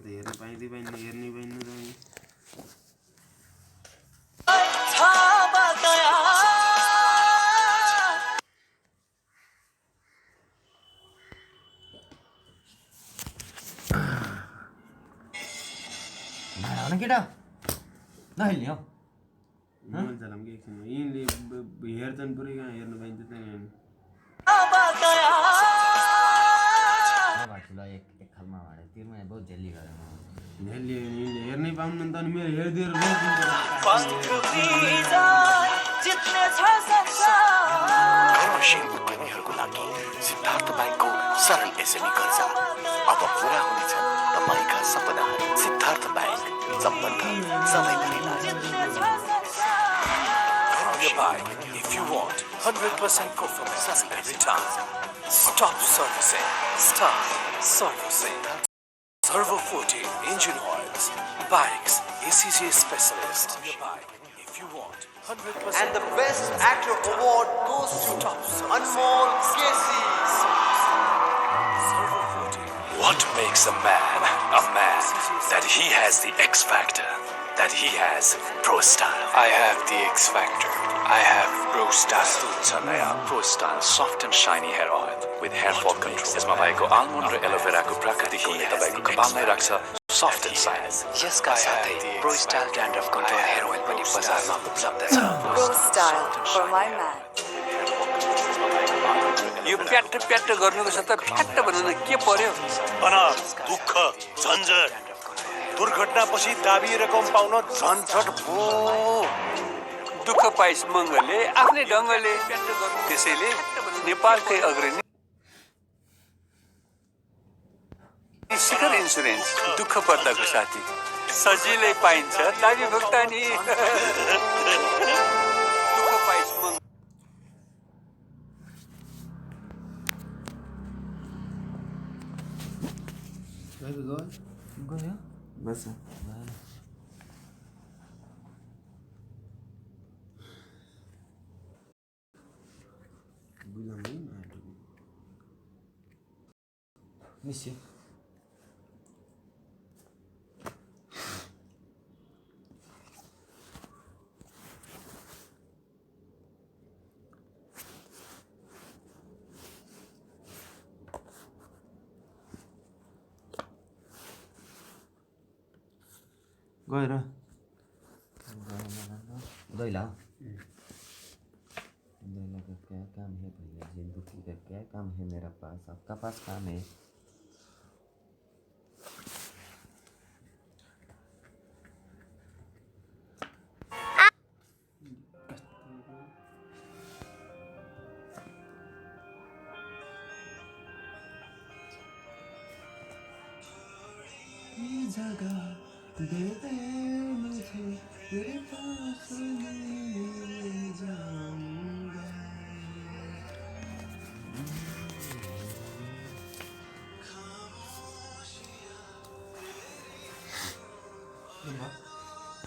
त हेर्न पाइँदै पाइन्न हेर्नै पाइन्न त भाडा केटा नहेल्ने हो मजालाम के एकछिन यिनले हेर्छन् पुरै कहाँ हेर्न पाइन्छ त यहाँ भाडा एक खालमा भाडा तिर्मा बहुत झेल्ली गरेर झेल्ली हेर्नै पाउनु नि त अनि मेरो हेरिदिएर प्रेमीहरूको लागि सिद्धार्थ ब्याङ्कको सरल एसएमई कर्जा अब पुरा हुनेछन् तपाईँका सपनाहरू सिद्धार्थ ब्याङ्क सम्बन्ध सबैभरिलाई If you want 100% performance every time, stop servicing, start servicing. Servo 40 engine oils, bikes, ACJ specialist. If you want 100%. And the best actor award goes to Anmol Kesi. What makes a man? That he has the X factor. That he has pro style. I have the X factor. I have pro style. Pro style soft and shiny hair oil with hair fall control. यसमा भएको almond र aloe vera को प्राकृतिक गुणले तपाईको कपाललाई राख्छ soft and shiny. यसका साथै pro style dandruff control hair oil पनि बजारमा उपलब्ध छ. Pro style for my man. यो प्याट गर्नुको सट्टा फ्याट बनाउन के पर्यो अनाज दुःख झन्झट दुर्घटनापछि दाबी रकम पाउन झन्झट भो दुःख पाइस मङ्गलले आफ्नै ढङ्गले त्यसैले नेपालकै अग्रणी शिखर इन्सुरेन्स दुःख पर्दाको साथी सजिलै पाइन्छ दाबी भुक्तानी दुःख पाइस मङ्गल गयो बस मिस्यो गएर दैला दैला का क्या काम है भैया जिंदगी का क्या काम है मेरा पास आपका पास काम है दे दे मुझे तेरे पास ले जाऊंगा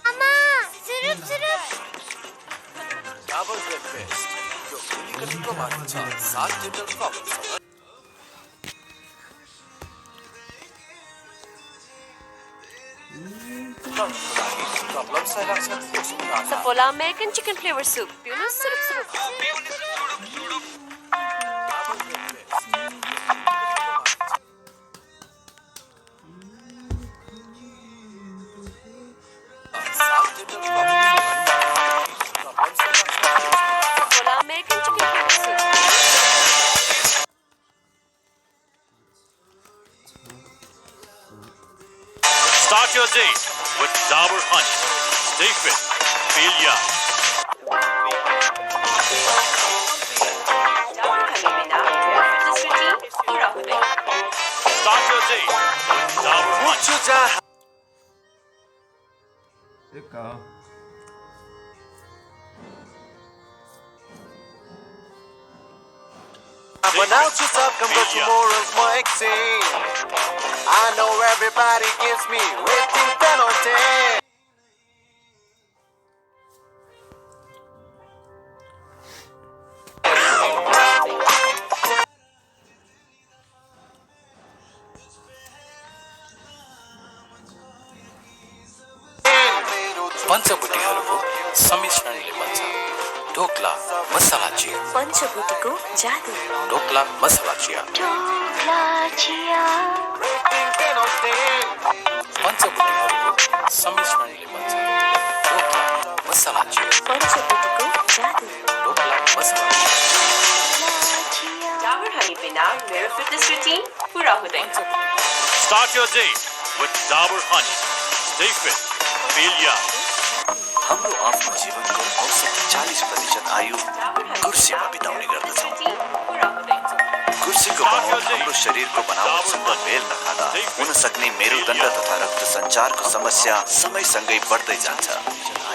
मामा सिर्फ डाबर ब्रेकफास्ट जो कलिकति प्रमाणित छ 7 litre cup Safola American chicken flavor soup. Syrup. Safola American chicken flavor soup. Start your day with Dabur Honey. Stay fit, feel young. Start your day with Dabur Honey. But now to stop, come go tomorrow's more exciting. I know everybody gives me waiting 10 on 10. पञ्चबुटीहरूको सम्मिश्रणले बन्छ ढोक्ला मसला chia पञ्चबुटीको जादु ढोक्ला मसला chia पञ्चबुटीहरूको सम्मिश्रणले बन्छ ढोक्ला मसला chia पञ्चबुटीको जादु ढोक्ला मसला chia Dabur honey बिना मेरो फिटनेस रुटीन पूरा हुँदैन. Start your day with Dabur Honey. Stay fit. Feel young. हाम्रो आफ्नो जीवनको औसत 40% आयु कुर्सीमा बिताउने गर्दछौँ. पूरा हुँदैन. कुर्सीको बनावट हाम्रो शरीरको बनावटसँग मेल नखाँदा हुन सक्ने मेरुदण्ड तथा रक्त सञ्चारको समस्या समयसँगै बढ्दै जान्छ.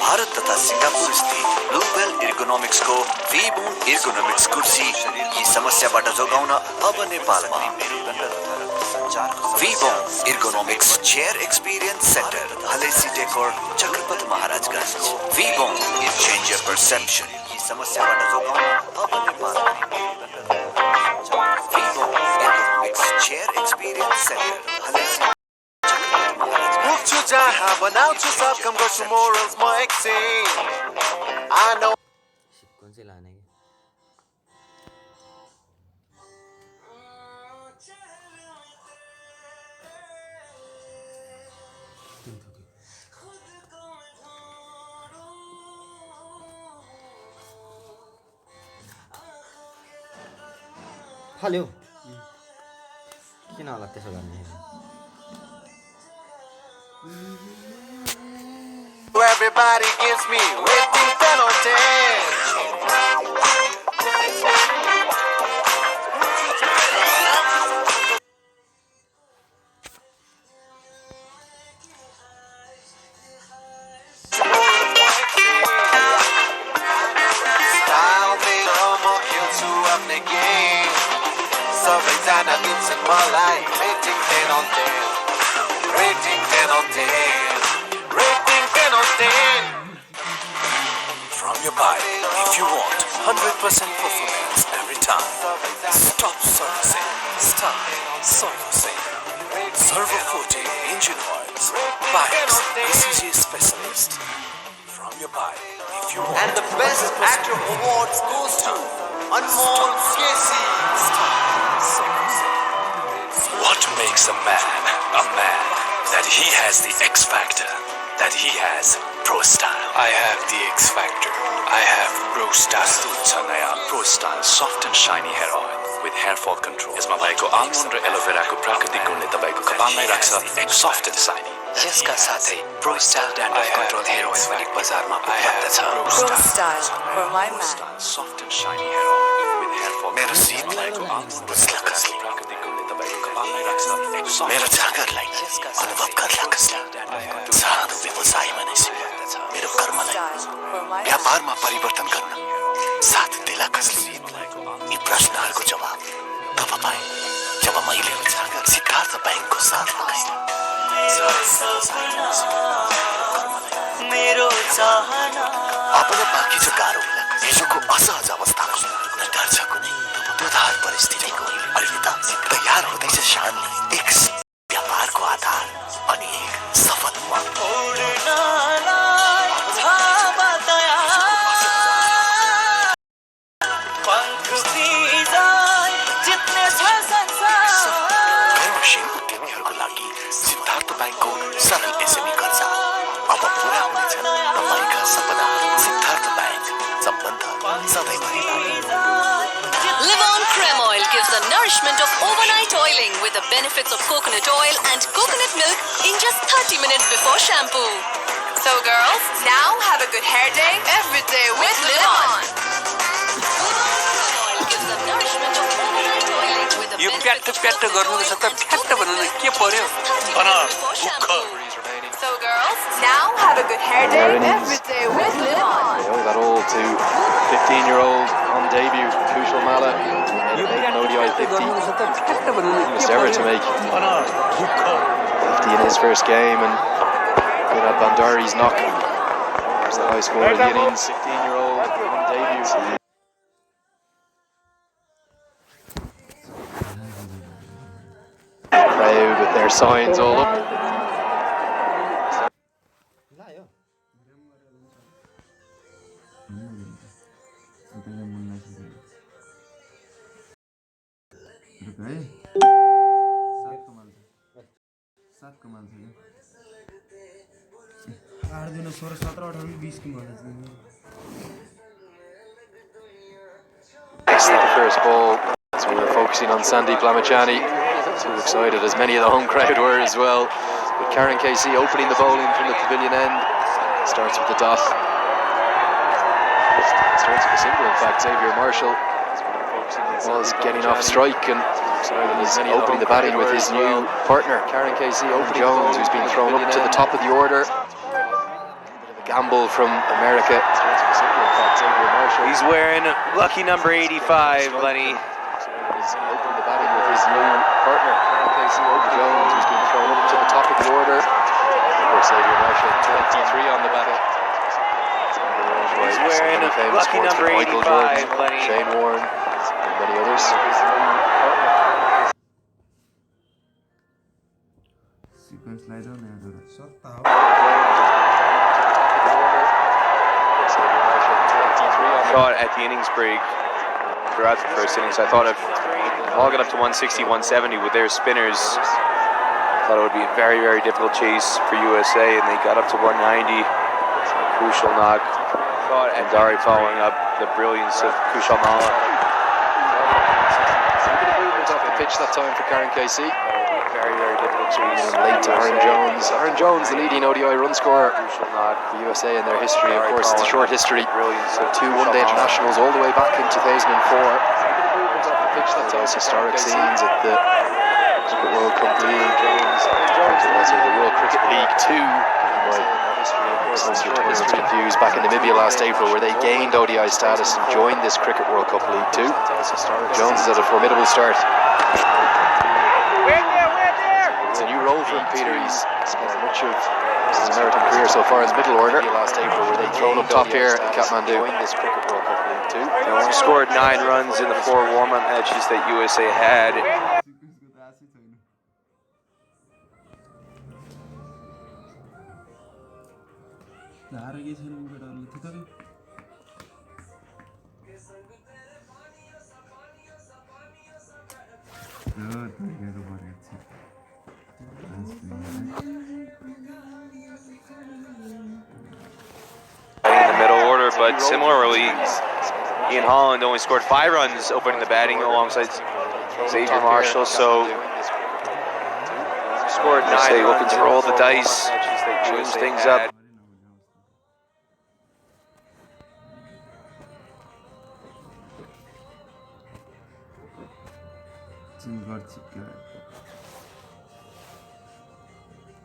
भारत तथा सिङ्गापुर स्थित ग्लोबल एर्गोनोमिक्सको V-Bone एर्गोनोमिक्स कुर्सी यी समस्याबाट जोगाउन अब नेपालमा मेरुदण्ड तथा रक्त सञ्चारको V-Bone ergonomics chair experience center Halesi decor Chakrapath Maharajgunj. V-Bone it change your perception यी समस्याबाट जोगाउन अब नेपालमा V-Bone ergonomics chair experience center Halesi पुग्छु जहाँ बनाउँछु सब काम गर्छु मोरल्स म एकछिन I know कुन चाहिँ लाने कि हाल्यो किन होला त्यसो गर्ने everybody gives me waiting penalty. Style मेरो म खेल्छु आफ्नै गेम सबैजना दिन्छन् मलाई rating 10 on 10 rating 10 on 10 rating 10 on 10 from your bike if you want 100% performance every time. Stop servicing. Start servicing. Servo 40 engine oils. Bikes ECG specialist. From your bike if you want. And the best actor awards goes to Anmol Casey. What makes a man? That he has the X factor. That he has pro style. I have the X factor. I have pro style. Pro style soft and shiny hair oil with hair fall control. यसमा भएको almond र एलोभेराको प्राकृतिक गुणले तपाईको कपाललाई राख्छ soft and shiny. यसका साथै pro style dandruff control hair oil पनि बजारमा उपलब्ध छ. Pro style for my man. Soft and shiny hair oil with hair fall. मेरो शीतलाको आल्मोन्ड र एलोभेराको प्राकृतिक गुणले तपाईको कपाललाई राख्छ मेरो जागरलाई अनुभव गर्ला कसला. साधु व्यवसाय मानिस मेरो कर्मलाई Style for my man. व्यापारमा परिवर्तन गर्न साथ दिला कसले. यी प्रश्नहरूको जवाब तब पाएँ जब मैले सिद्धार्थ ब्याङ्कको साथ लगाएँ. अब त बाँकी छ गाह्रो हिजोको असहज अवस्थाको न डर छ कुनै दुधार परिस्थितिको. अहिले त तयार हुँदैछ शानले एक व्यापारको आधार अनि एक सफल मन. कर्मशील उद्यमीहरूको लागि सिद्धार्थ ब्याङ्कको सरल एसएमई कर्जा अब पुरा हुनेछ तपाईँका सपना. सिद्धार्थ ब्याङ्क सम्बन्ध सधैँभरि. Livon Creme Oil gives the nourishment of overnight oiling with the benefits of coconut oil and coconut milk in just 30 minutes before shampoo. So girls, now have a good hair day every day with Livon. यो प्याट गर्नु छ त fat बनाउन के पर्यो So girls, now have a good hair day every day with Livon. They owe that all to 15-year-old on debut, Kushal Mala, yo made an ODI 50. गर्नु छ त fat बनाउन के He was ever to make 50 in his first game, and Bandari's knock was the high score of the innings. 16-year-old on debut. Crowd with their signs all up. लायो 7 कमाल छ 8 दिन 16 17 18 20 कमाल छ It's the first ball. So we were focusing on Sandy Plamachani. So excited as many of the home crowd were as well. With Karen Casey opening the bowling from the pavilion end. Starts with the dot. Starts with a single, in fact. Xavier Marshall was getting off strike and he's opening the batting with his new partner, Karen Casey, Jones, who's been thrown up to the top of the order. A gamble from America. He's wearing lucky number 85, Lenny. He's opening the batting with his new partner, Karen Casey, Jones, who's been thrown up to the top of the order. Of course, Xavier Marshall, 23 on the bat. He's wearing lucky number 85, Lenny. Shane Warne, and many others. Sequence लाई जाऊ न यहाँ सत्ता हो Thought at the innings break throughout the first innings, I thought if all got up to 160, 170 with their spinners, I thought it would be a very, very difficult chase for USA, and they got up to 190. Crucial knock. And Dari following up the brilliance of Kushal Malla. A bit of movement off the pitch that time for Karen Casey. Very, very difficult chase. Late to Aaron Jones. Aaron Jones, the leading ODI run scorer for USA in their history. Of course, it's a short history. 2 one-day internationals all the way back in 2004. Those historic scenes at the Cricket World Cup League. The World Cricket League 2. Was confused back in Namibia last April, where they gained ODI status and joined this Cricket World Cup League 2. Jones has had a formidable start. It's a new role for him, Peter. He's spent much of his American career so far as middle order. Last April, where they thrown up top here at Kathmandu. This Cricket World Cup League 2. They only scored 9 runs in the 4 warm-up matches that USA had. धार के छैन केटाहरुले थुथकै तरिकाको बरेको छ In the middle order, but similarly, Ian Holland only scored 5 runs opening the batting alongside Xavier Marshall, so scored 9 looking to roll the dice, change things up.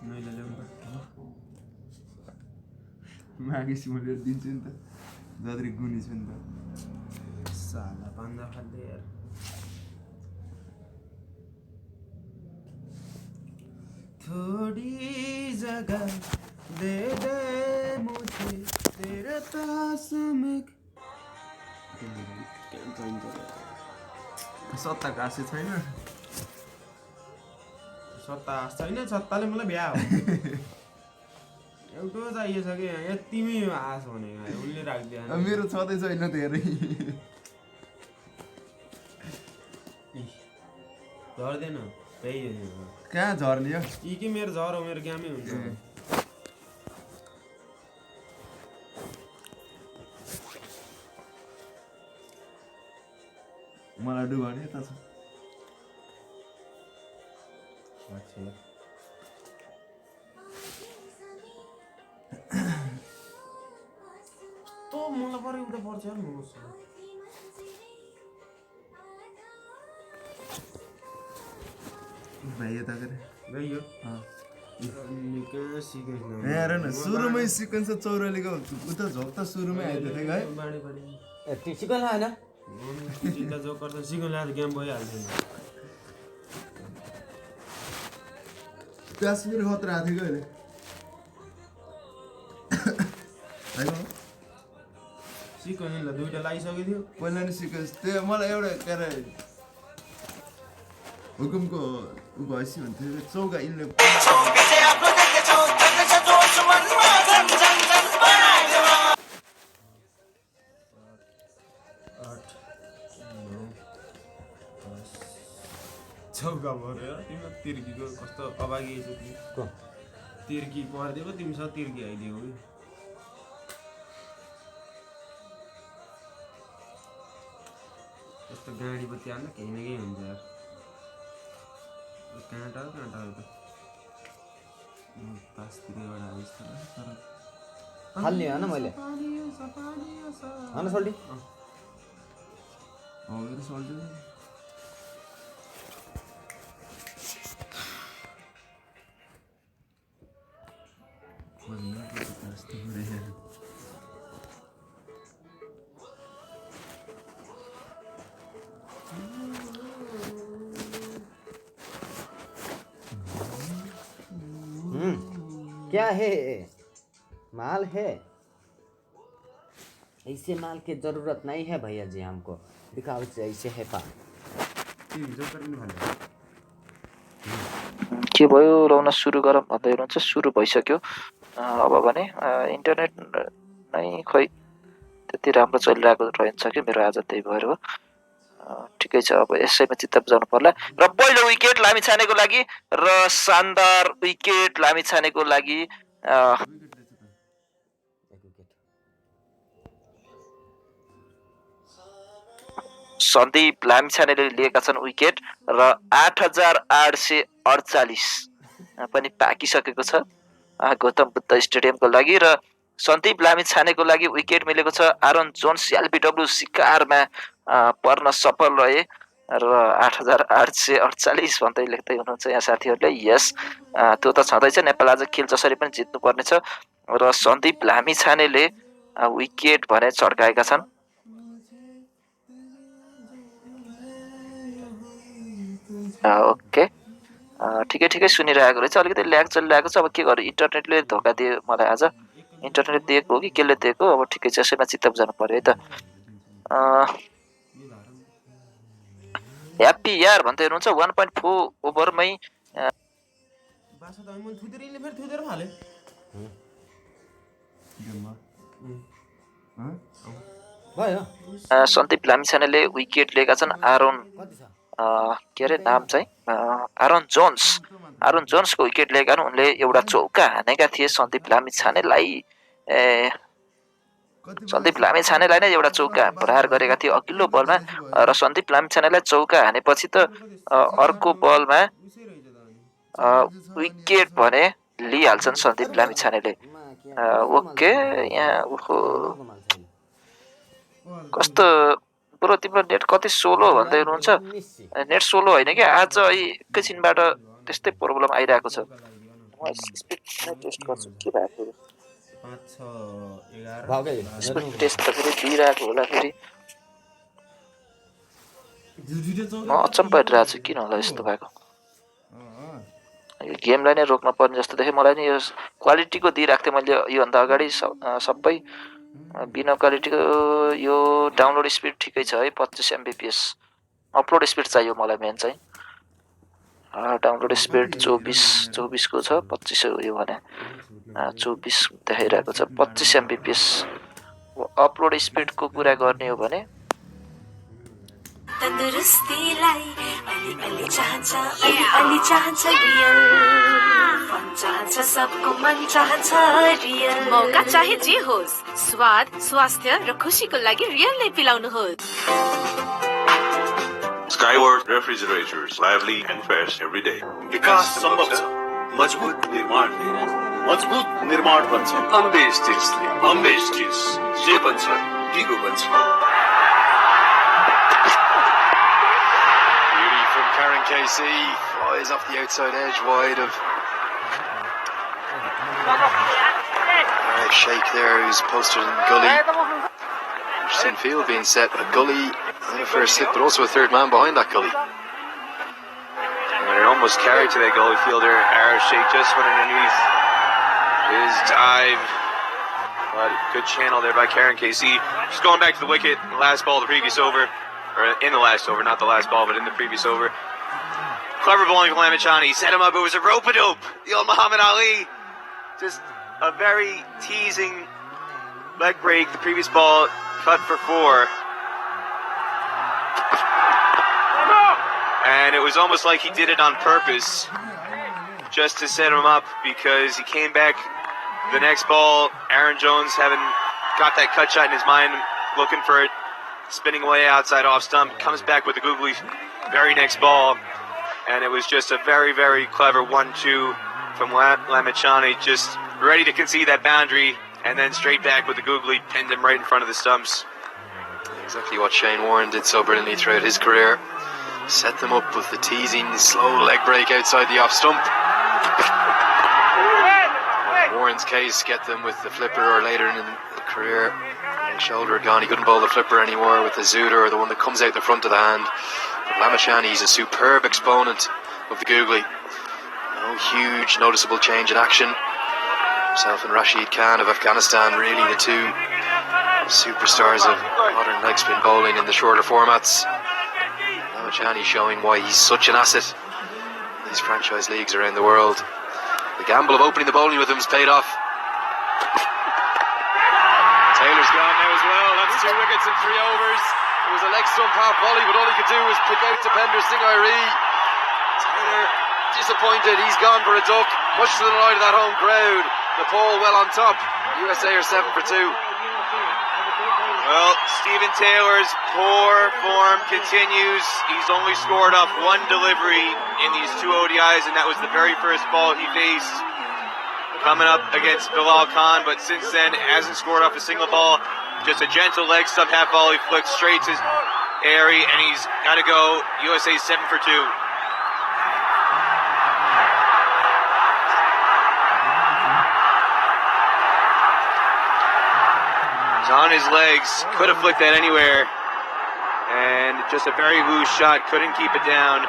मैले ल्याउनु मागेपछि मैले दिन्छु नि त जत्रै गुनी छु नि त साला पान्दा फाल्दै यार थोड़ी जगह दे दे मुझे तेरे पास में सत्ता कासे छैन सत्ता छैन सत्ताले मलाई बिहा हो एउटा चाहिएको छ कि यतिमै आश भनेको उनले राख्दियो मेरो छँदै छैन धेरै झर्दैन त्यही हो कहाँ झर्ने हो यी कि मेरो झर हो मेरो कामै हुन्छ मलाई डुबाउने त छ तो मलाई परे उता पर्छ यार म भाइ यता गरे गयो निकै सिक्वेन्स न हेर न सुरुमै सिक्वेन्स चौरलीको उता झोक्ता सुरुमै आइदियो थियो है बाडी बाडी ए सिक्वेन्स हैन चिन्ता जो गर्दा सिक्वेन्स ल्याएर गेम भइहाल्छ नि काश्मीर खतरा थियो अहिले हैन सिक्वेन्स ल दुईटा लागिसक्यो थियो पहिला नि सिक्वेन्स त्यो मलाई एउटा के हुकुमको उ भएसी भन्थ्यो चौका इनले चौका भर्यो तिम्रो तिर्कीको कस्तो अभागी छ तिमी तिर्की पर्दिएको तिमीसँग तिर्की आइदिएको कि यस्तो गाडी बत्ती हाल्न केही न केही हुन्छ यार काँटा त पासतिर एउटा आइस तर हाल्ने होइन मैले होइन सोल्टी मेरो सोल्टी क्या है माल है ऐसे माल की जरूरत नहीं है भैया जी हमको दिखाओ ऐसे है पा के भयो लाउन सुरु गरौँ भन्दै हुनुहुन्छ सुरु भइसक्यो अब भने इन्टरनेट नै खै त्यति राम्रो चलिरहेको रहन्छ कि मेरो आज त्यही भएर हो ठिकै छ अब यसैमा चित्त बुझाउनु पर्ला र पहिलो विकेट लामिछानेको लागि र शानदार विकेट लामिछानेको लागि सन्दीप लामिछानेले लिएका छन् विकेट र 8848 पनि पाकिसकेको छ गौतम बुद्ध स्टेडियमको लागि र सन्दीप लामिछानेको लागि विकेट मिलेको छ आरोन जोन्स एलबीडब्ल्यू शिकारमा पर्न सफल रहे र 8848 भन्दै लेख्दै हुनुहुन्छ यहाँ साथीहरूले यस त्यो त छँदैछ नेपाल आज खेल जसरी पनि जित्नु पर्नेछ र सन्दीप लामिछानेले विकेट भने चड्काएका छन् ओके ठिकै सुनिरहेको रहेछ अलिकति ल्याग चलिरहेको छ अब के गर्नु इन्टरनेटले धोका दियो मलाई आज इन्टरनेट दिएको हो कि केले दिएको अब ठिकै छ यसैमा चित्त बुझाउनु पर्यो है त ह्याप्पी यार भन्दै हुनुहुन्छ 1.4 ओभरमै सन्दीप लामिछानेले विकेट लिएका छन् आरोन के अरे नाम चाहिँ आरोन जोन्सको विकेट लिएका उनले एउटा चौका हानेका थिए सन्दीप लामिछानेलाई नै एउटा चौका प्रहार गरेका थिए अघिल्लो बलमा र सन्दीप लामिछानेलाई चौका हानेपछि त अर्को बलमा विकेट भने लिइहाल्छन् सन्दीप लामिछानेले ओके यहाँ कस्तो ब्रो तिम्रो नेट कति सोलो भन्दै हुनुहुन्छ नेट सोलो होइन कि आज एकैछिनबाट त्यस्तै प्रब्लम आइरहेको छ टेस्ट गर्छु के भएको टेस्ट त फेरि दिइरहेको होला फेरि म अचम्म परिरहेको छु किन होला यस्तो भएको यो गेमलाई नै रोक्न पर्ने जस्तो देखेँ मलाई नि यो क्वालिटीको दिइरहेको थिएँ मैले योभन्दा अगाडि सबै बिना क्वालिटीको यो डाउनलोड स्पिड ठिकै छ है 25 MBPS अपलोड स्पिड चाहियो मलाई मेन चाहिँ डाउनलोड स्पिड 24 को छ 25 हो यो भने 24 देखाइरहेको छ 25 MBPS अपलोड स्पिडको कुरा गर्ने हो भने तन्दुरुस्तीलाई अलि अलि चाहन्छ रियल फन चाहन्छ सबको मन चाहन्छ रियल मौका चाहे जे होस् स्वाद स्वास्थ्य र खुशीको लागि रियलले पिलाउनुहोस् Skyward refrigerators, lively and fresh every day. विकास सम्भव छ मजबुत निर्माण बन्छ अम्बे स्टिल्स जे बन्छ दिगो बन्छ Karen Casey flies off the outside edge wide of Shake there, who's posted in Gully. Interesting field being set. A Gully in a first hit, but also a third man behind that Gully. And it almost carried to that goalie fielder. Arrow Shake just went underneath his dive. But good channel there by Karen Casey. Just going back to the wicket. The last ball of the previous over. Or in the last over, not the last ball, but in the previous over. Clever bowling from Lamichani. Set him up. It was a rope-a-dope. The old Muhammad Ali. Just a very teasing leg break. The previous ball cut for 4. And it was almost like he did it on purpose, just to set him up, because he came back the next ball, Aaron Jones having got that cut shot in his mind, looking for it, spinning away outside off stump, comes back with the googly very next ball, and it was just a very, very clever 1-2 from Lamachani, just ready to concede that boundary, and then straight back with the googly, pinned him right in front of the stumps. Exactly what Shane Warne did so brilliantly throughout his career. Set them up with the teasing, slow leg break outside the off stump. Warren's case, get them with the flipper, or later in the career, the shoulder had gone, he couldn't bowl the flipper anymore with the Zuda, or the one that comes out the front of the hand. But Lamachani, he's a superb exponent of the googly. No huge noticeable change in action. Himself and Rashid Khan of Afghanistan, really the two superstars of modern leg spin bowling in the shorter formats. Lamachani showing why he's such an asset in these franchise leagues around the world. The gamble of opening the bowling with him has paid off. Taylor's gone now as well. That's 2 wickets in 3 overs. It was a leg stump half volley, but all he could do was pick out Dipender Singh Airi. Taylor disappointed. He's gone for a duck, much to the delight of that home crowd. Nepal well on top. USA are 7 for 2. Well, Stephen Taylor's poor form continues. He's only scored off 1 delivery in these 2 ODIs, and that was the very first ball he faced coming up against Bilal Khan, but since then hasn't scored off a single ball. Just a gentle leg stump half volley flicked straight to Airy, and he's got to go. USA 7 for 2. On his legs, could have flicked that anywhere, and just a very loose shot, couldn't keep it down.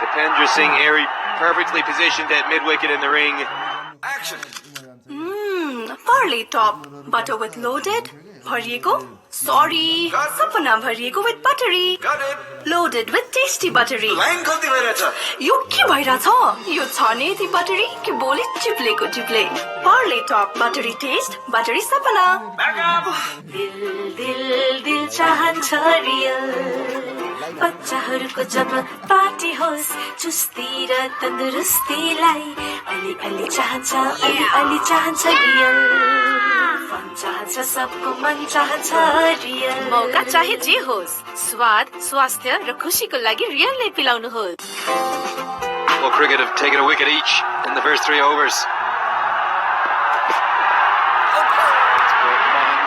Dipender Singh Airi perfectly positioned at mid-wicket in the ring. Action! Parley top, butter with loaded, bharieko, sorry, sapna bharieko with buttery, loaded with tasty buttery. यो के भइरहेछ यो छ नि यति buttery कि बोली चिप्लेको चिप्ले Parley top buttery taste buttery sapna दिल दिल दिल चाहन्छ रियल बच्चाहरूको जब पार्टी होस् चुस्ती र तन्दुरुस्तीलाई अलि अलि चाहन्छ रियल फन चाहन्छ सबको मन चाहन्छ रियल मौका चाहे जे होस् स्वाद स्वास्थ्य र खुशीको लागि रियलले पिलाउनुहोस् Well, cricket have taken a wicket each in the first 3 overs.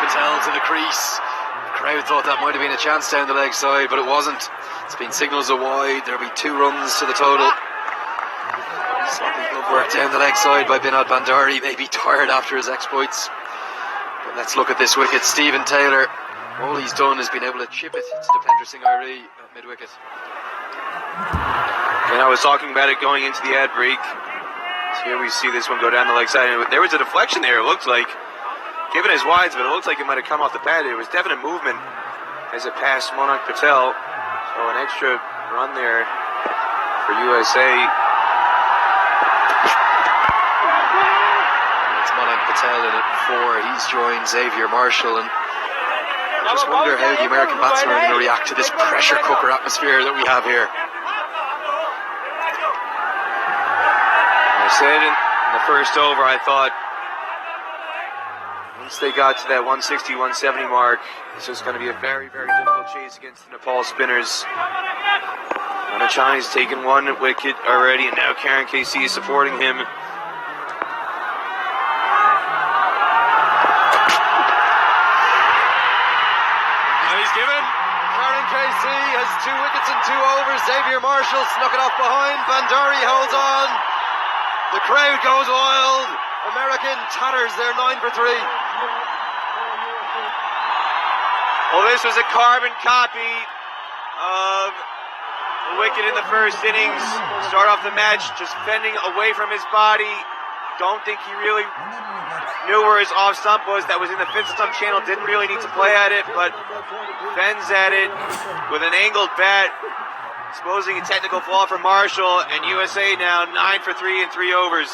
Patel to the crease. The crowd thought that might have been a chance down the leg side, but it wasn't. It's been signals a wide. There'll be 2 runs to the total. Sloppy glove work down the leg side by Binod Bandari. Maybe tired after his exploits. But let's look at this wicket. Stephen Taylor, all he's done is been able to chip it to Dipender Singh Airi at mid-wicket. And I was talking about it going into the ad break. So here we see this one go down the leg side. And there was a deflection there, it looked like. Given his wides, but it looked like it might have come off the pad. There was definite movement as it passed Monak Patel. So an extra run there for USA. It's Monak Patel in at 4. He's joined Xavier Marshall, and I just wonder how the American batsmen are going to react to this pressure cooker atmosphere that we have here. I said in the first over, I thought once they got to that 160, 170 mark, this was going to be a very, very difficult chase against the Nepal spinners. Lamachani's taken 1 wicket already, and now Karen KC is supporting him. And he's given. Karen KC has 2 wickets in 2 overs. Xavier Marshall snuck it off behind. Bandari holds on. The crowd goes wild. American tatters their 9 for 3. Well, this was a carbon copy of the wicket in the first innings. Start off the match just fending away from his body. Don't think he really knew where his off stump was. That was in the fin stump channel. Didn't really need to play at it, but fends at it with an angled bat. Exposing a technical flaw for Marshall, and USA now 9 for 3 in 3 overs.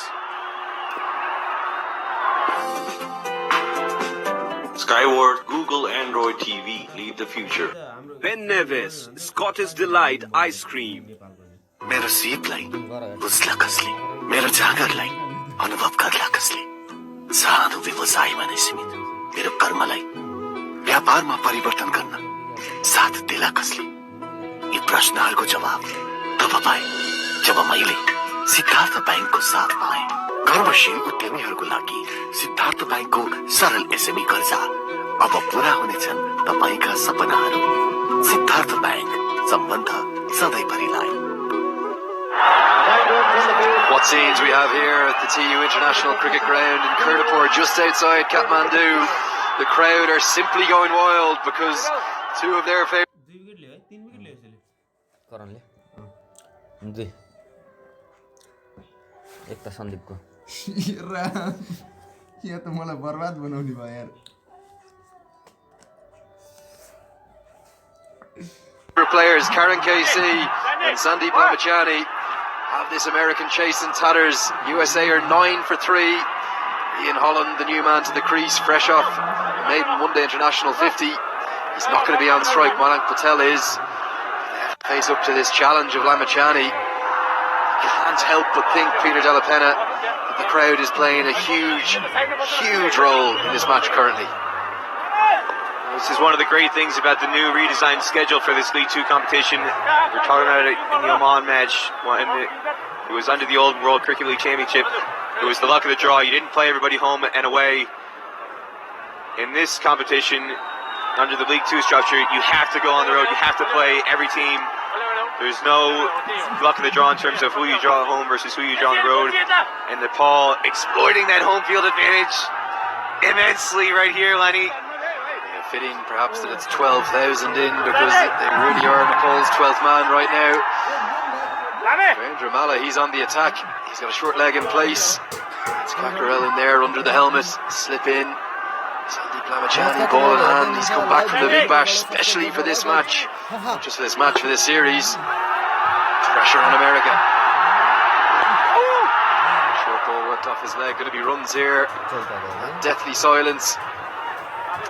Skyward, Google Android TV, lead the future. Ben Nevis, Scottish Delight Ice Cream. मेरो सिपलाई बुझ्ला कसले मेरो जागरलाई अनुभव गर्ला कसले सानो व्यवसायमा नै सीमित मेरो कर्मलाई व्यापारमा परिवर्तन गर्न साथ दिला कसले यी प्रश्नहरूको जवाब तब पाए जब मैले सिद्धार्थ बैंकको साथ पाएँ कर्मशील उद्यमीहरूको लागि सिद्धार्थ बैंकको सरल एसएमई कर्जा अब पूरा हुनेछन् तपाईका सपनाहरू सिद्धार्थ बैंक सम्बन्ध सधैँभरिलाई What scenes we have here at the TU International Cricket Ground in Kurdipur, just outside Kathmandu. The crowd are simply going wild because two of their favourite. यहाँ त मलाई बर्बाद बनाउने भयो यार Players Karen Casey and Sandeep Lamachani have this American chase in tatters. USA are 9 for 3. Ian Holland, the new man to the crease, fresh off a maiden one-day international 50. He's not going to be on strike. Mayank Patel is. They face up to this challenge of Lamachani. You can't help but think, Peter Della Penna, that the crowd is playing a huge role in this match currently. This is one of the great things about the new redesigned schedule for this League 2 competition. We're talking about it in the Oman match. It was under the old World Cricket League Championship. It was the luck of the draw. You didn't play everybody home and away. In this competition, under the League 2 structure, you have to go on the road. You have to play every team. There's no luck of the draw in terms of who you draw at home versus who you draw on the road. And Nepal exploiting that home field advantage immensely right here, Lenny. Fitting perhaps that it's 12,000 in because they really are Nepal's 12th man right now. Narendra Malla, he's on the attack. He's got a short leg in place. It's Kakarel in there under the helmet. Slip in. Sandeep Lamachani, ball in hand. He's come back from the Big Bash, especially for this match. Not just for this match, for this series. Pressure on America. Short ball worked off his leg. Going to be runs here. Deathly silence.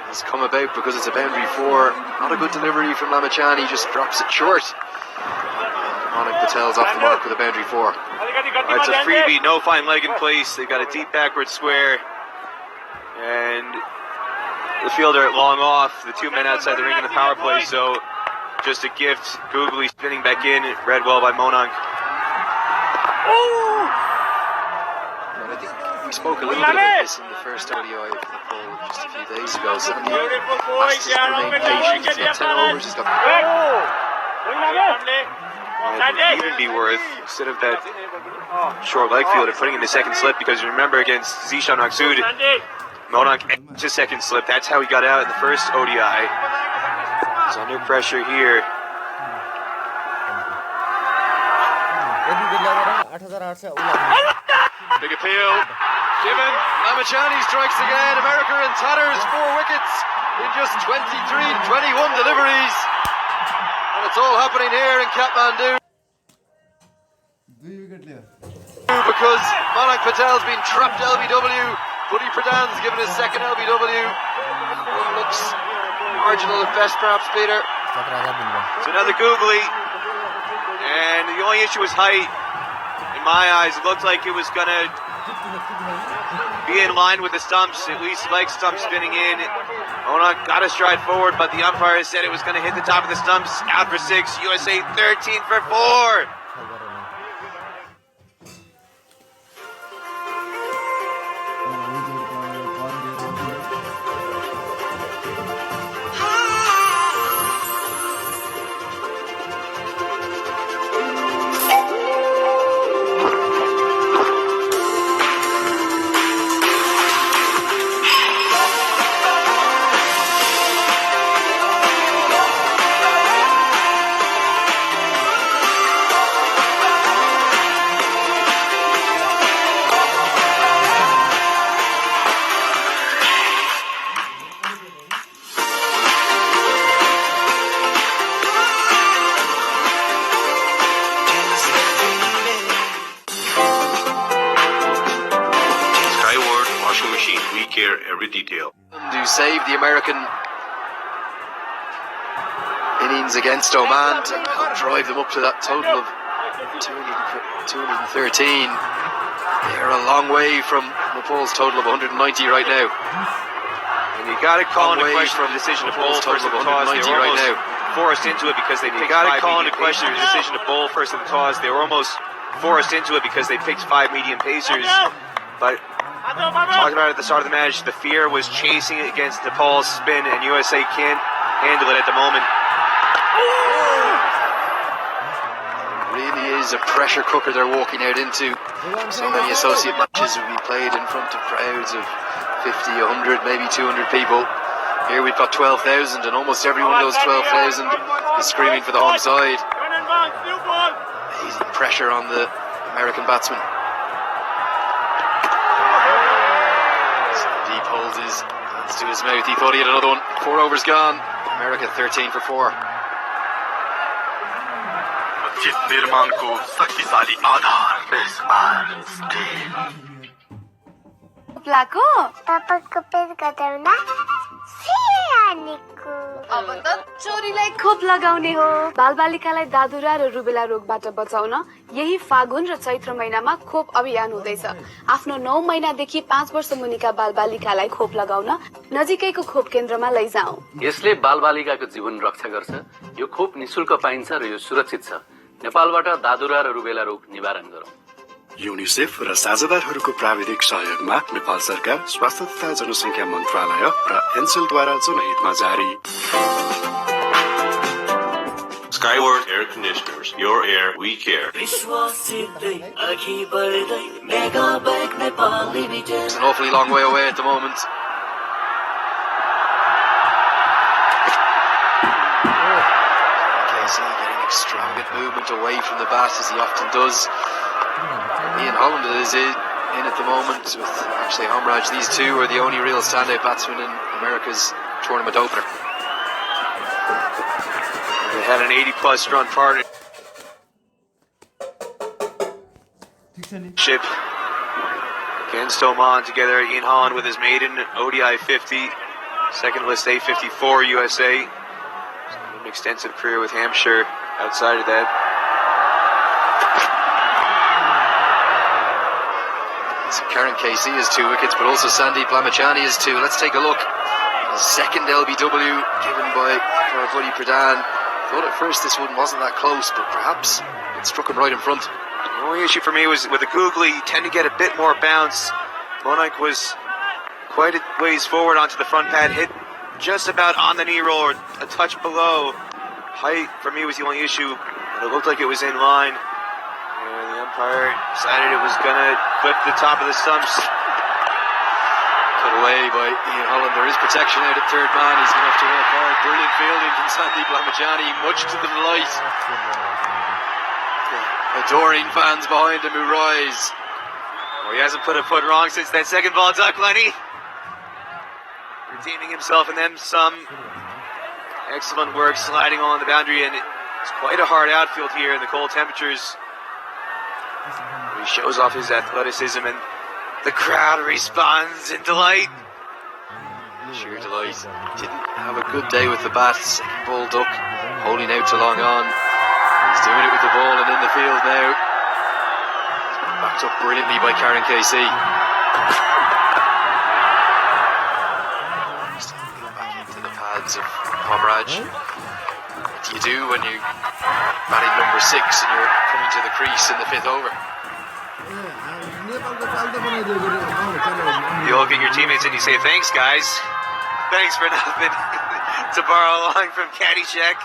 Has come about because it's a boundary 4. Not a good delivery from Lamachani, just drops it short. Mayank Patel's off the mark with a boundary 4. It's a freebie, no fine leg in place. They've got a deep backward square. And the fielder long off, the 2 men outside the ring in the power play. So just a gift. Googly spinning back in, read well by Mayank. Well, I think we spoke a little bit about this in the first ODI of the poll just a few days ago. Sandeep has to remain patient. He's got 10 overs. He's got. It'd even be worth, instead of that short leg fielder, putting in the second slip, because remember against Zishan Maksud, Mayank edged his second slip. That's how he got out in the first ODI. He's under pressure here. Big appeal. Given. Lamachani strikes again. America in tatters. 4 wickets in just 21 deliveries. And it's all happening here in Kathmandu. Because Mayank Patel's been trapped LBW. Buddy Pradhan's given his second LBW. One looks marginal at best, perhaps, Peter. So another googly. And the only issue was height. In my eyes, it looked like it was going to be in line with the stumps, at least leg stump spinning in. Mayank got a stride forward, but the umpire said it was going to hit the top of the stumps. Out for 6, USA 13 for 4. Every detail. to save the American innings against Oman to help drive them up to that total of 213. They're a long way from Nepal's total of 190 right now. And you got to call into question the decision to bowl first in the toss. They were almost forced into it because they picked 5 medium pacers. The decision to bowl first in the toss. They were almost forced into it because they picked 5 medium pacers. But talking about it at the start of the match, the fear was chasing it against Nepal's spin, and USA can't handle it at the moment. Really is a pressure cooker they're walking out into. So many associate matches will be played in front of crowds of 50, 100, maybe 200 people. Here we've got 12,000, and almost every one of those 12,000 is screaming for the home side. Amazing pressure on the American batsman. Deep holds his hands to his mouth. He thought he had another one. 4 overs gone. America 13 for 4. चित निर्माणको शक्तिशाली आधार प्लाको पापाको पेट कटाउन सियानीको अब त छोरीलाई खोप लगाउने हो। बालबालिकालाई दादुरा र रुबेला रोगबाट बचाउन यही फागुन र चैत्र महिनामा खोप अभियान हुँदैछ। आफ्नो 9 महिनादेखि 5 वर्ष मुनिका बालबालिकालाई खोप लगाउन नजिकैको खोप केन्द्रमा लैजाऊ। यसले बालबालिकाको जीवन रक्षा गर्छ। यो खोप निशुल्क पाइन्छ र यो सुरक्षित छ। नेपालबाट दादुरा र रुबेला रोग निवारण गरौँ। युनिसेफ र साझेदारहरूको प्राविधिक सहयोगमा नेपाल सरकार स्वास्थ्य तथा जनसङ्ख्या मन्त्रालय र एनसेलद्वारा जनहितमा जारी। Skyward Air Conditioners. Your air, we care. It's an awfully long way away at the moment. Extravagant movement away from the bat as he often does. Ian Holland is in at the moment with actually Homraj. These two are the only real standout batsmen in America's tournament opener. They had an 80-plus run partnership against Oman together. Ian Holland with his maiden ODI 50, second list A54 USA. An extensive career with Hampshire. Outside of that, so Karen Casey has 2 wickets, but also Sandeep Lamachani has 2. Let's take a look. The second LBW given by our buddy Pradhan. Thought at first this one wasn't that close, but perhaps it struck him right in front. The only issue for me was with the googly, you tend to get a bit more bounce. Monaik was quite a ways forward onto the front pad, hit just about on the knee roll, or a touch below. Height for me was the only issue, but it looked like it was in line. And the umpire decided it was gonna clip the top of the stumps. Put away by Ian Holland. There is protection out at third man. He's going to have to work hard. Brilliant fielding from Sandeep Lamachani, much to the delight. Adoring fans behind him who rise. Well, he hasn't put a foot wrong since that second ball duck, Lenny. Redeeming himself and then some. Excellent work sliding on the boundary, and it's quite a hard outfield here in the cold temperatures. He shows off his athleticism, and the crowd responds in delight. Sheer delight. Didn't have a good day with the bat. Second ball duck, holding out to long on. He's doing it with the ball and in the field now. Backed up brilliantly by Karen KC. Back into the pads of Homraj. What do you do when you're batting number 6 and you're coming to the crease in the 5th over? You look at your teammates and you say, thanks guys. Thanks for nothing. To borrow along from Caddyshack.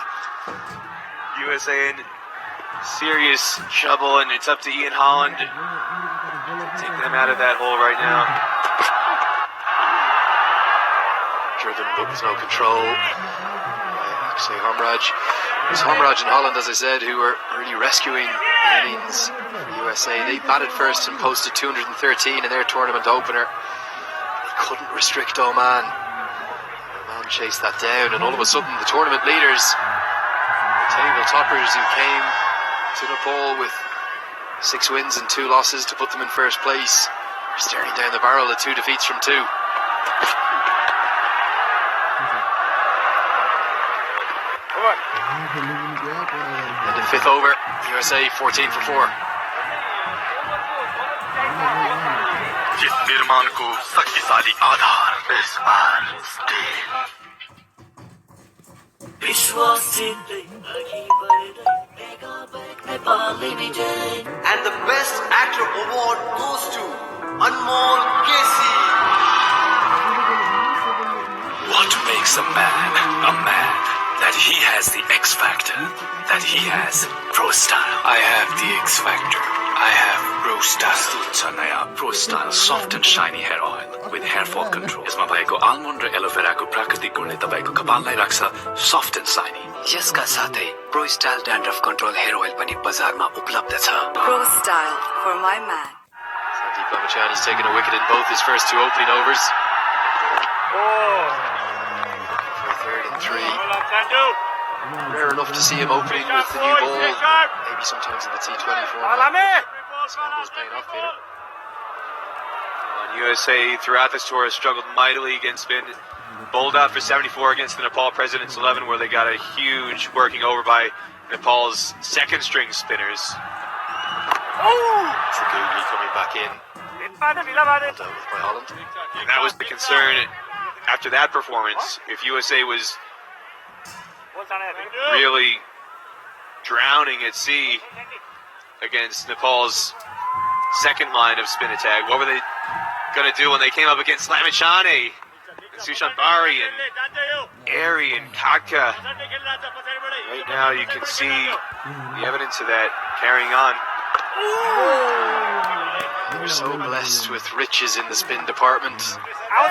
USA in serious trouble, and it's up to Ian Holland to take them out of that hole right now. Driven but with no control. Actually, Homraj. It was Homraj and Holland, as I said, who were really rescuing the innings for USA. They batted first and posted 213 in their tournament opener. They couldn't restrict Oman. Oman chased that down, and all of a sudden the tournament leaders, the table toppers who came to Nepal with 6 wins and 2 losses to put them in first place, are staring down the barrel of 2 defeats from 2. Fifth over, USA 14 for 4. जिस निर्माण को शक्तिशाली आधार इस बार steel And the best actor award goes to Anmol Casey. What makes a man? That he has the X factor. That he has pro style. I have the X factor. I have pro style. Pro style soft and shiny hair oil with hair fall control. यसमा भएको almond र एलोभेराको प्राकृतिक गुणले तपाईको कपाललाई राख्छ soft and shiny. यसका साथै pro style dandruff control hair oil पनि बजारमा उपलब्ध छ. Pro style for my man. Sandeep Lamachani's taken a wicket in both his first 2 opening overs. For third and 3. Rare enough to see him opening with the new ball. Maybe sometimes in the T20 format. Scandal's paying off, Peter. USA throughout this tour has struggled mightily against spin. Bowled out for 74 against the Nepal President's 11, where they got a huge working over by Nepal's second string spinners. Saguli coming back in. Well done by Holland. And that was the concern after that performance. If USA was really drowning at sea against Nepal's second line of spin attack, what were they going to do when they came up against Lamachani and Sushant Bari and Airy and Katka? Right now you can see the evidence of that carrying on. We're so blessed with riches in the spin department. All of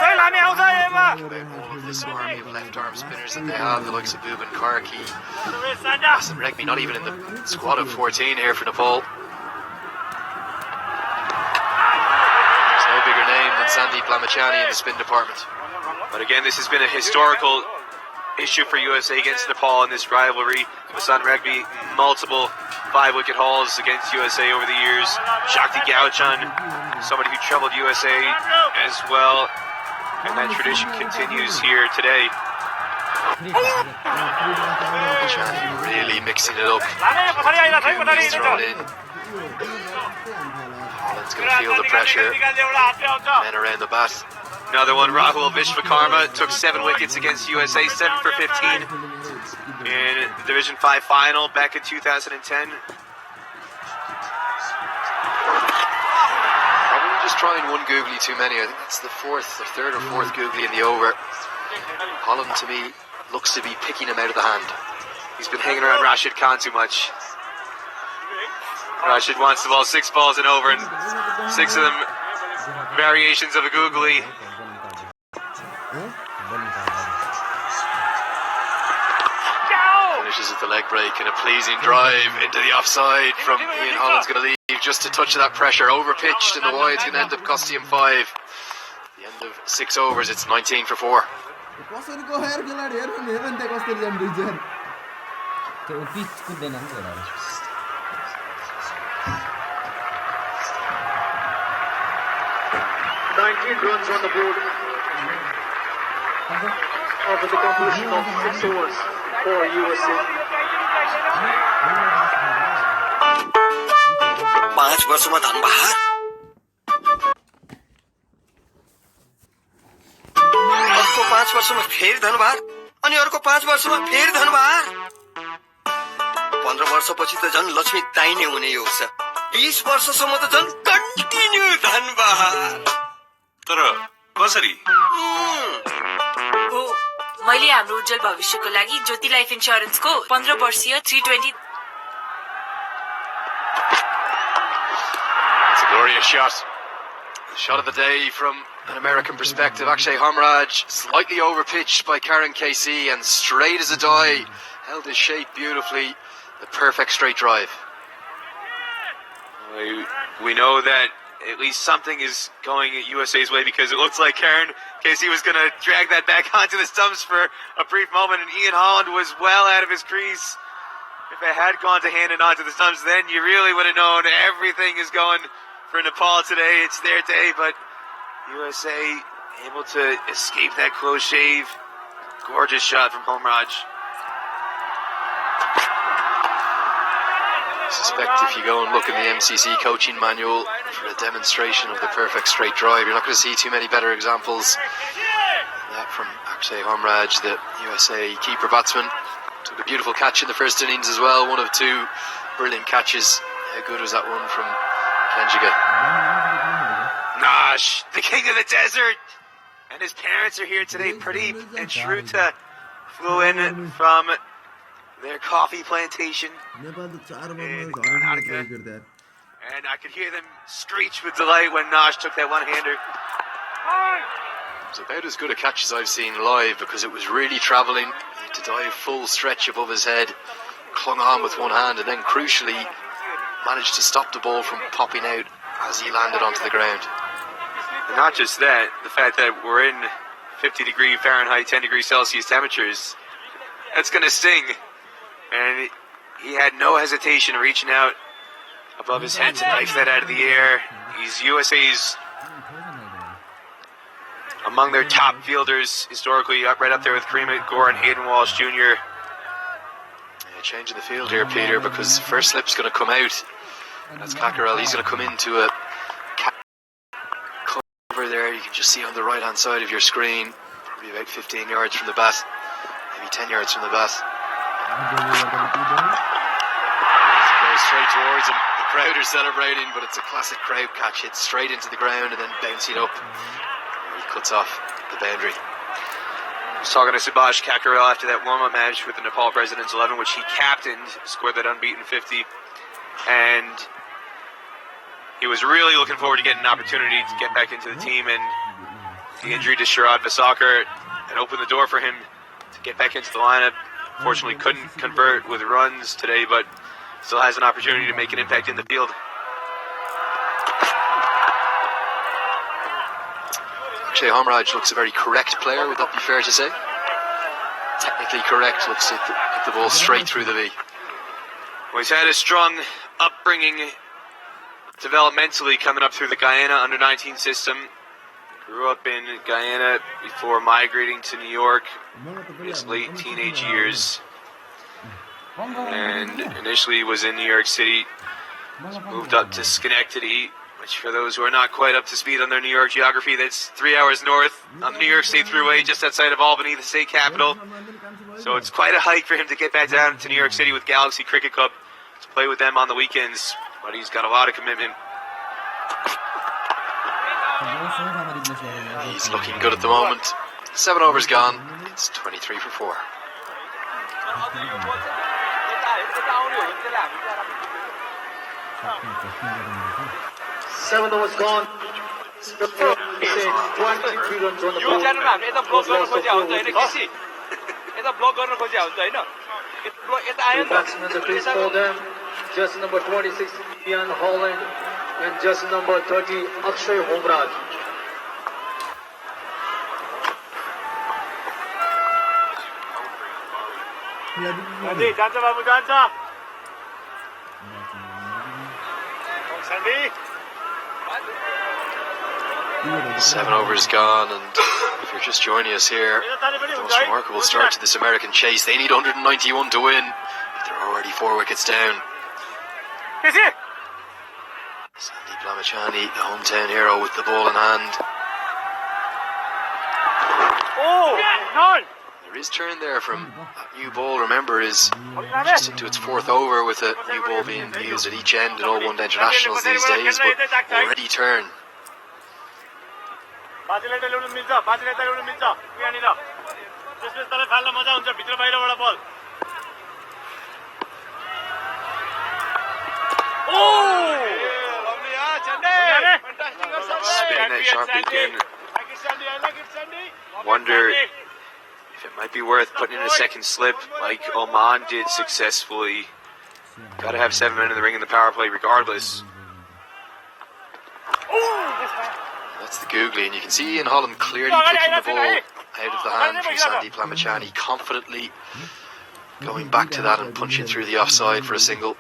this army of left arm spinners that they have, the likes of Bhuban Karki, Hassan Regmi, not even in the squad of 14 here for Nepal. There's no bigger name than Sandeep Lamachani in the spin department. But again, this has been a historical issue for USA against Nepal in this rivalry. Hassan Regmi, multiple 5-wicket hauls against USA over the years. Shakti Gauchun, somebody who troubled USA as well. And that tradition continues here today. Really mixing it up. He's thrown in. Holland's going to feel the pressure. Men around the bat. Another one, Rahul Vishwakarma took 7 wickets against USA, 7 for 15 in the Division 5 final back in 2010. Probably just trying one googly too many. I think that's the third or fourth googly in the over. Holland, to me, looks to be picking him out of the hand. He's been hanging around Rashid Khan too much. Rashid wants the ball 6 balls and over, and 6 of them variations of a googly. Finishes at the leg break and a pleasing drive into the offside from Ian. Holland's going to leave just to touch of that pressure. Overpitched in the wide, it's going to end up costing him 5. The end of 6 overs, it's 19 for 4. Runs on the board after the completion of 6 overs for USA. 5 वर्षमा धनबहार अर्को 5 वर्षमा फेरि धनबहार अनि अर्को 5 वर्षमा फेरि धनबहार 15 वर्षपछि त झन् लक्ष्मी दाइने हुने योग छ 20 वर्षसम्म त झन् कन्टिन्यू धनबहार तर कसरी मैले हाम्रो उज्जवल भविष्यको लागि ज्योति लाइफ इन्स्योरेन्सको 15 वर्षीय 320 It's a glorious shot. The shot of the day from an American perspective. Akshay Homraj, slightly overpitched by Karen KC and straight as a die. Held his shape beautifully. The perfect straight drive. We know that at least something is going at USA's way, because it looks like Karen Casey was going to drag that back onto the stumps for a brief moment, and Ian Holland was well out of his crease. If it had gone to hand and onto the stumps, then you really would have known everything is going for Nepal today. It's their day, but USA able to escape that close shave. Gorgeous shot from Homraj. suspect if you go and look in the MCC coaching manual for a demonstration of the perfect straight drive, you're not going to see too many better examples than that from Akshay Homraj, the USA keeper batsman. Took a beautiful catch in the first innings as well, one of two brilliant catches. How good was that one from Kenjiga? Nash, the king of the desert, and his parents are here today. Pradeep and Shruta flew in from their coffee plantation in Karnataka, and I could hear them screech with delight when Nash took that one-hander. It was about as good a catch as I've seen live, because it was really travelling. He had to dive full stretch above his head, clung on with one hand, and then crucially managed to stop the ball from popping out as he landed onto the ground. And not just that, the fact that we're in 50-degree Fahrenheit, 10-degree Celsius temperatures, that's going to sting. And he had no hesitation reaching out above his head to knife that out of the air. He's USA's among their top fielders historically, right up there with Kareem Gore and Hayden Walsh Jr. Yeah, changing the field here, Peter, because first slip's going to come out. That's Cockerell. He's going to come into a over there. You can just see on the right hand side of your screen, probably about 15 yards from the bat, maybe 10 yards from the bat. Goes straight towards him. The crowd are celebrating, but it's a classic crowd catch. Hit straight into the ground and then bouncing up. He cuts off the boundary. I was talking to Subhash Cockerell after that warm-up match with the Nepal Presidents 11, which he captained, scored that unbeaten 50, and he was really looking forward to getting an opportunity to get back into the team, and the injury to Sharad Vasakar had opened the door for him to get back into the lineup. Fortunately, couldn't convert with runs today, but still has an opportunity to make an impact in the field. Akshay Homraj looks a very correct player, would that be fair to say? Technically correct, looks to hit the ball straight through the V. Well, he's had a strong upbringing developmentally coming up through the Guyana under-19 system. Grew up in Guyana before migrating to New York in his late teenage years. And initially was in New York City, moved up to Schenectady, which for those who are not quite up to speed on their New York geography, that's 3 hours north on the New York State Thruway, just outside of Albany, the state capital. So it's quite a hike for him to get back down to New York City with Galaxy Cricket Club to play with them on the weekends. But he's got a lot of commitment. He's looking good at the moment. 7 overs gone. It's 23 for 4. Seven overs gone. The first is 23 runs on the board. Two batsmen at the crease for them. Just number 26, Ian Holland, and just number 30, Akshay Homraj. Seven overs gone, and if you're just joining us here, the most remarkable start to this American chase. They need 191 to win, but they're already 4 wickets down. Sandeep Lamachani, the hometown hero, with the ball in hand. There is turn there from that new ball. Remember, is just into its 4th over, with a new ball being used at each end in all one-day internationals these days, but already turn. Spinning that sharply again. Wonder if it might be worth putting in a second slip like Oman did successfully. Got to have 7 men in the ring in the power play regardless. That's the googly, and you can see Ian Holland clearly picking the ball out of the hand from Sandeep Lamachani, confidently going back to that and punching through the offside for a single.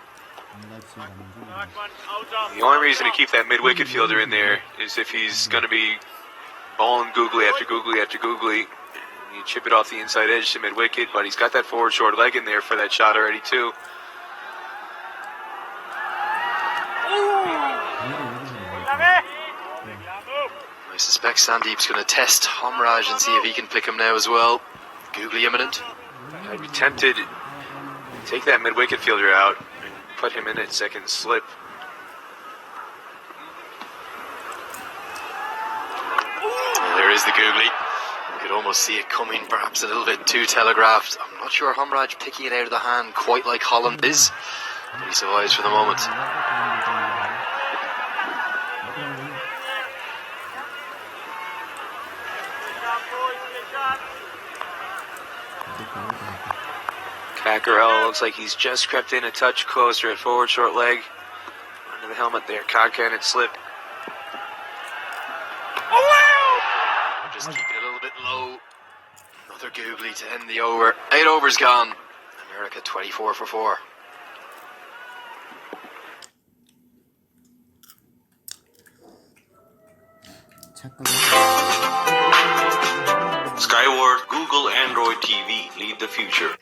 The only reason to keep that mid-wicket fielder in there is if he's going to be bowling googly after googly after googly. You chip it off the inside edge to mid-wicket, but he's got that forward short leg in there for that shot already too. I suspect Sandeep's going to test Homraj and see if he can pick him now as well. Googly imminent. I'd be tempted to take that mid-wicket fielder out and put him in at second slip. Well, there is the Googly. You could almost see it coming, perhaps a little bit too telegraphed. I'm not sure Homraj picking it out of the hand quite like Holland is, but he survives for the moment. Cackerel looks like he's just crept in a touch closer at forward short leg. Under the helmet there, cock-handed slip. Just keeping it a little bit low. Another Googly to end the over. 8 overs gone. America 24 for 4. Skyward, Google Android TV, lead the future.